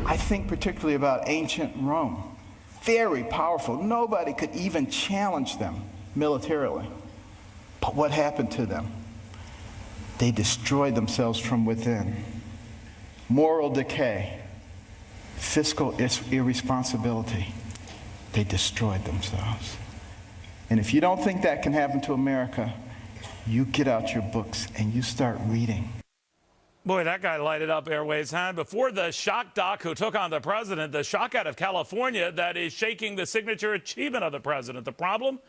I think particularly about ancient Rome. Very powerful. Nobody could even challenge them militarily. But what happened to them? They destroyed themselves from within. Moral decay, fiscal irresponsibility. They destroyed themselves. And if you don't think that can happen to America, you get out your books and you start reading. Boy, that guy lighted up airwaves, huh? Before the shock doc who took on the president, the shock out of California that is shaking the signature achievement of the president. The problem?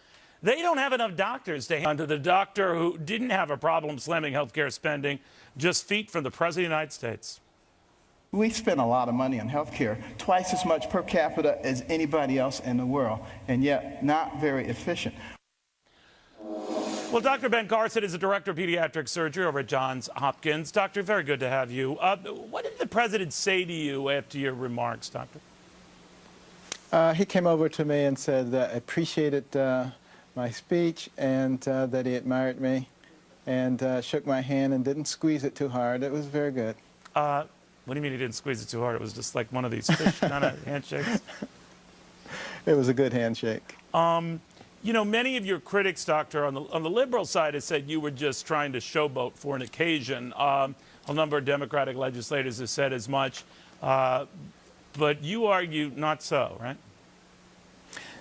They don't have enough doctors to hand to the doctor who didn't have a problem slamming health care spending just feet from the president of the United States. We spend a lot of money on health care, twice as much per capita as anybody else in the world, and yet not very efficient. Well, Dr. Ben Carson is the director of pediatric surgery over at Johns Hopkins. Doctor, very good to have you. What did the president say to you after your remarks, doctor? He came over to me and said that appreciated my speech and that he admired me and shook my hand and didn't squeeze it too hard. It was very good. What do you mean he didn't squeeze it too hard? It was just like one of these fish kind of handshakes? It was a good handshake. You know, many of your critics, doctor, on the liberal side have said you were just trying to showboat for an occasion. A number of Democratic legislators have said as much. But you argue not so, right?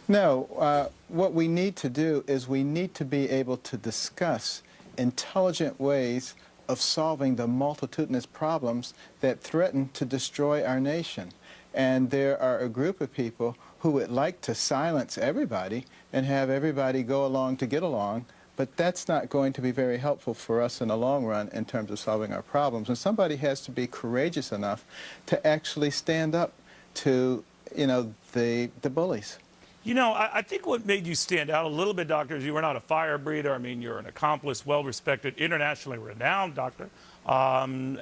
No. What we need to do is we need to be able to discuss intelligent ways of solving the multitudinous problems that threaten to destroy our nation. And there are a group of people who would like to silence everybody and have everybody go along to get along, but that's not going to be very helpful for us in the long run in terms of solving our problems. And somebody has to be courageous enough to actually stand up to, the bullies. You know, I think what made you stand out a little bit, doctor, is you were not a fire breather. I mean, you're an accomplished, well-respected, internationally renowned doctor. And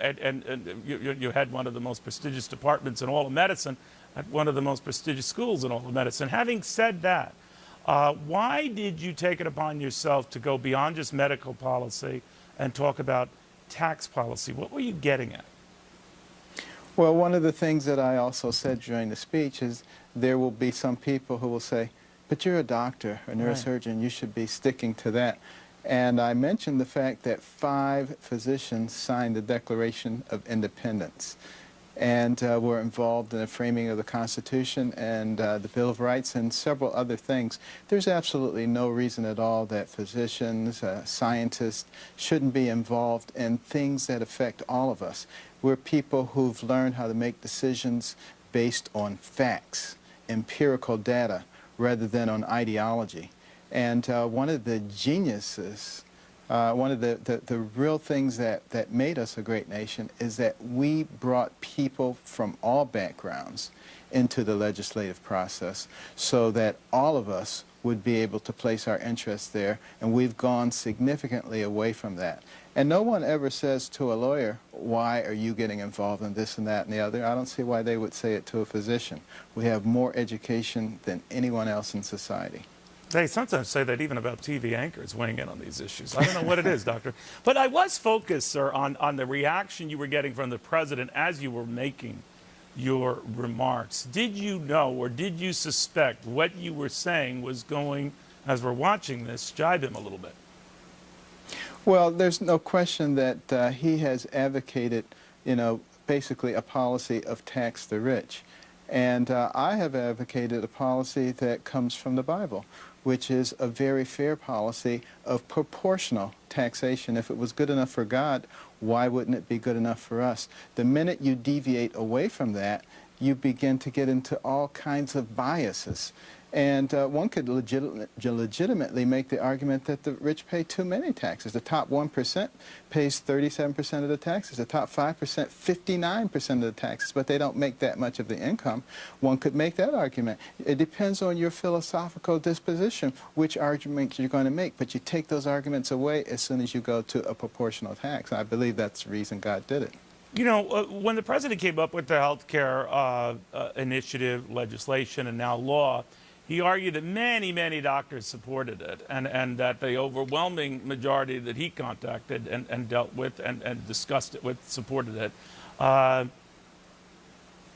you had one of the most prestigious departments in all of medicine at one of the most prestigious schools in all of medicine. Having said that, why did you take it upon yourself to go beyond just medical policy and talk about tax policy? What were you getting at? Well, one of the things that I also said during the speech is there will be some people who will say, but you're a doctor, a neurosurgeon, you should be sticking to that. And I mentioned the fact that 5 physicians signed the Declaration of Independence and were involved in the framing of the Constitution and the Bill of Rights and several other things. There's absolutely no reason at all that physicians, scientists shouldn't be involved in things that affect all of us. We're people who've learned how to make decisions based on facts, empirical data, rather than on ideology. And one of the geniuses, one of the real things that made us a great nation is that we brought people from all backgrounds into the legislative process so that all of us would be able to place our interests there, and we've gone significantly away from that. And no one ever says to a lawyer, why are you getting involved in this and that and the other? I don't see why they would say it to a physician. We have more education than anyone else in society. They sometimes say that even about TV anchors weighing in on these issues. I don't know what it is, doctor. But I was focused, sir, on the reaction you were getting from the president as you were making your remarks. Did you know or did you suspect what you were saying was going, as we're watching this, jibe him a little bit? Well, there's no question that he has advocated, basically a policy of tax the rich. And I have advocated a policy that comes from the Bible, which is a very fair policy of proportional taxation. If it was good enough for God, why wouldn't it be good enough for us? The minute you deviate away from that, you begin to get into all kinds of biases. And one could legitimately make the argument that the rich pay too many taxes. The top 1% pays 37% of the taxes. The top 5%, 59% of the taxes, but they don't make that much of the income. One could make that argument. It depends on your philosophical disposition, which argument you're going to make, but you take those arguments away as soon as you go to a proportional tax. I believe that's the reason God did it. You know, when the president came up with the health care initiative, legislation, and now law, he argued that many, many doctors supported it, and that the overwhelming majority that he contacted and dealt with and discussed it with supported it.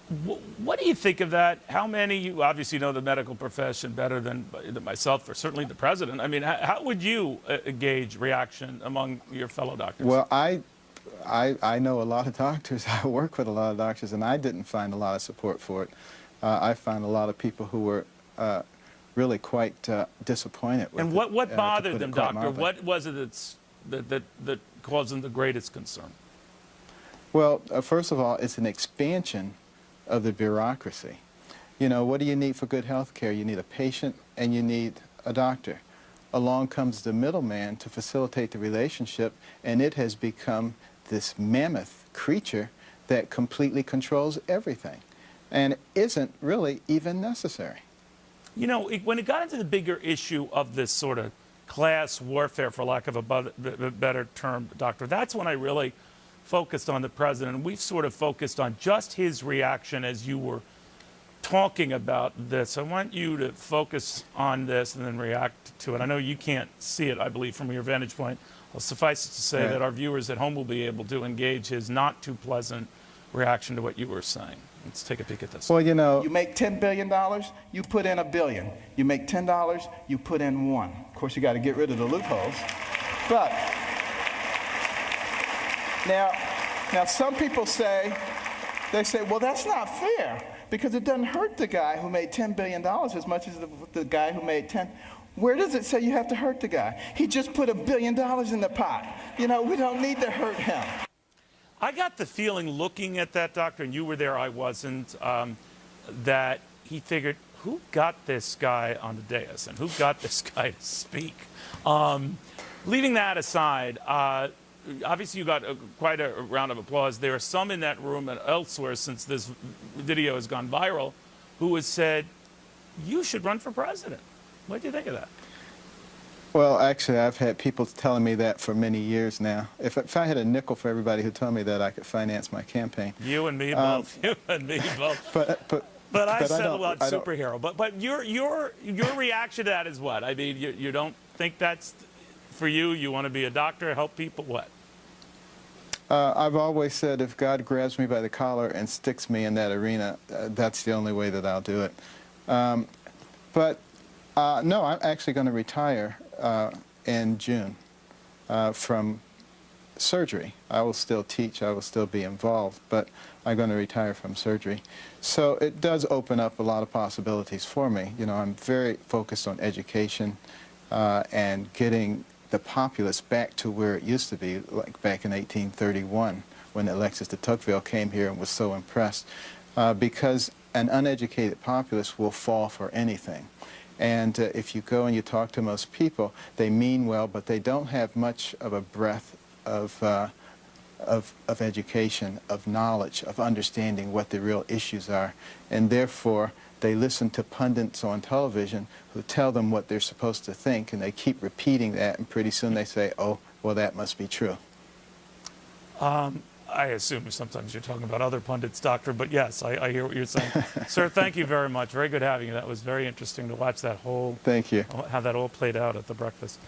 What do you think of that? How many, you obviously know the medical profession better than myself, or certainly the president. I mean, how would you gauge reaction among your fellow doctors? Well, I know a lot of doctors. I work with a lot of doctors, and I didn't find a lot of support for it. I found a lot of people who were really quite disappointed with and it. what bothered to put them, it quite doctor? mildly. What was it that caused them the greatest concern? Well, first of all, it's an expansion of the bureaucracy. You know, what do you need for good health care? You need a patient and you need a doctor. Along comes the middleman to facilitate the relationship, and it has become this mammoth creature that completely controls everything and isn't really even necessary. You know, when it got into the bigger issue of this sort of class warfare, for lack of a better term, doctor, that's when I really focused on the president. We've sort of focused on just his reaction as you were talking about this. I want you to focus on this and then react to it. I know you can't see it, I believe, from your vantage point. I'll suffice it to say that our viewers at home will be able to engage his not too pleasant reaction to what you were saying. Let's take a peek at this. Well, you know, You make $10 billion, you put in $1 billion. You make $10, you put in 1. Of course, you got to get rid of the loopholes. But now some people say, well, that's not fair because it doesn't hurt the guy who made $10 billion as much as the guy who made 10. Where does it say you have to hurt the guy? He just put $1 billion in the pot. You know, we don't need to hurt him. I got the feeling looking at that, doctor, and you were there, I wasn't, that he figured, who got this guy on the dais and who got this guy to speak? Leaving that aside, obviously you got quite a round of applause. There are some in that room and elsewhere, since this video has gone viral, who has said, you should run for president. What do you think of that? well, actually, I've had people telling me that for many years now. If I had a nickel for everybody who told me that, I could finance my campaign. You and me both. You and me both. But I said, don't- well, I don't- superhero. But your reaction to that is what? I mean, you don't think that's for you? You want to be a doctor, help people? What? I've always said if God grabs me by the collar and sticks me in that arena, that's the only way that I'll do it. No, I'm actually going to retire in June from surgery. I will still teach, I will still be involved, but I'm going to retire from surgery. So it does open up a lot of possibilities for me. You know, I'm very focused on education and getting the populace back to where it used to be, like back in 1831 when Alexis de Tocqueville came here and was so impressed, because an uneducated populace will fall for anything. And if you go and you talk to most people, they mean well, but they don't have much of a breadth of education, of knowledge, of understanding what the real issues are. And therefore, they listen to pundits on television who tell them what they're supposed to think, and they keep repeating that, and pretty soon they say, oh, well, that must be true. I assume sometimes you're talking about other pundits, doctor, but yes, I hear what you're saying. Sir, thank you very much. Very good having you. That was very interesting to watch that whole, Thank you. how that all played out at the breakfast.